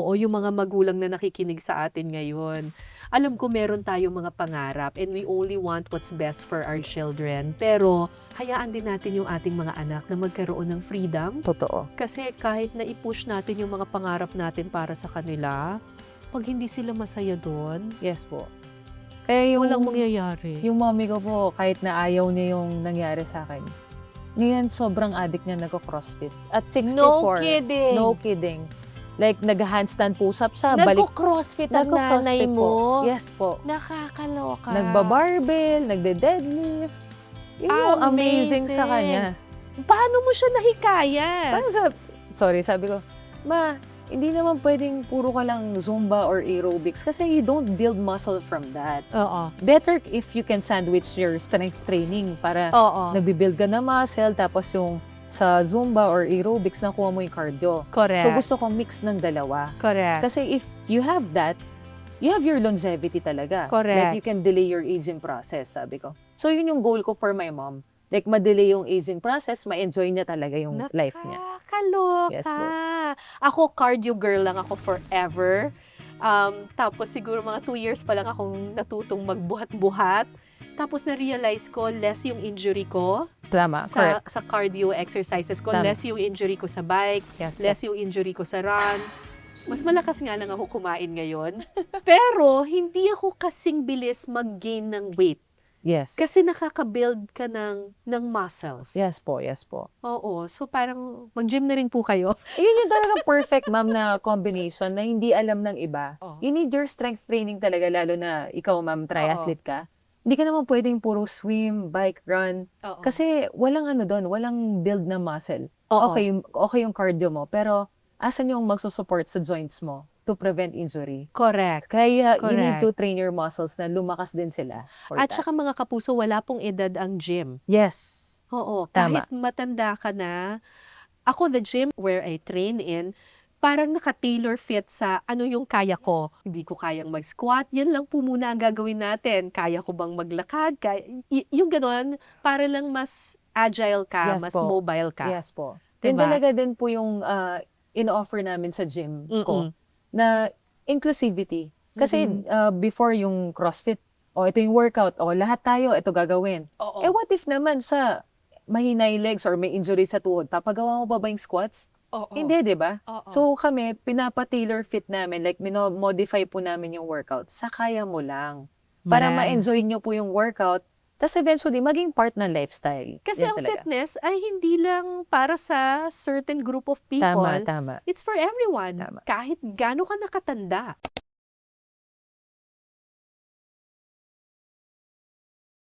Oo, yung mga magulang na nakikinig sa atin ngayon. Alam ko meron tayong mga pangarap and we only want what's best for our children. Pero hayaan din natin yung ating mga anak na magkaroon ng freedom. Totoo. Kasi kahit na i-push natin yung mga pangarap natin para sa kanila, pag hindi sila masaya doon, Yes po. Kaya walang mangyayari. yung mommy ko po, kahit na ayaw niya yung nangyari sa akin, ngayon sobrang addict niya nagko-crossfit. At 64. No kidding! No kidding. Like, nag-handstand push-up siya. Nagko-crossfit ang nanay Nagko-crossfit mo? po. Yes po. Nakakaloka. Nagba-barbell, nagde-deadlift. Yun yung amazing sa kanya. Paano mo siya nahikaya? Parang sabi ko, Ma, hindi naman pwedeng puro ka lang Zumba or aerobics kasi you don't build muscle from that. Oo. Better if you can sandwich your strength training para Oo. nagbibuild ka na muscle tapos yung sa Zumba or aerobics nakuha mo yung cardio. Correct. So gusto ko mix ng dalawa. Correct. Kasi if you have that, you have your longevity talaga. Correct. Like you can delay your aging process, sabi ko. So yun yung goal ko for my mom. Like ma-delay yung aging process, ma-enjoy niya talaga yung life niya. Nakakaloka. Yes po. Ako, cardio girl lang ako forever. Tapos siguro mga 2 years pa lang akong natutong magbuhat-buhat. Tapos na-realize ko, less yung injury ko Tama, correct. sa cardio exercises ko. Tama. Less yung injury ko sa bike. Yes po. Less yung injury ko sa run. Mas malakas nga lang ako kumain ngayon. Pero hindi ako kasing bilis mag-gain ng weight. Yes. Kasi nakaka-build ka ng muscles. Yes po, yes po. Oo. So parang mag-gym na rin po kayo. Yun yung talagang perfect, ma'am, na combination na hindi alam ng iba. Oo. You need your strength training talaga, lalo na ikaw, ma'am, triathlete ka. Hindi ka naman pwedeng puro swim, bike, run. Oo. Kasi walang ano doon, walang build na muscle. Oo. Okay yung cardio mo, pero asan yung magsusupport sa joints mo to prevent injury? Correct. Kaya you Correct. need to train your muscles na lumakas din sila. for At that. saka mga kapuso, wala pong edad ang gym. Yes. Oo. Tama. Kahit matanda ka na, ako the gym where I train in, parang naka-tailor fit sa ano yung kaya ko. Hindi ko kayang mag-squat, yan lang po muna ang gagawin natin. Kaya ko bang maglakad? Yung ganon, para lang mas agile ka, Yes mas po. mobile ka. Yes po. Diba? Yun talaga din po yung in-offer namin sa gym ko Mm-mm. na inclusivity. Kasi before yung CrossFit, ito yung workout, lahat tayo, ito gagawin. Oo. What if naman sa mahina yung legs or may injury sa tuhod, papagawa mo ba yung squats? Oo. Hindi, di ba? Oo. So kami, pinapa-tailor fit namin, like modify po namin yung workout sa kaya mo lang. Para Nice. ma-enjoy nyo po yung workout, tas eventually, maging part ng lifestyle. Kasi Yan ang talaga. fitness ay hindi lang para sa certain group of people. Tama, tama. It's for everyone. Tama. Kahit gaano ka nakatanda.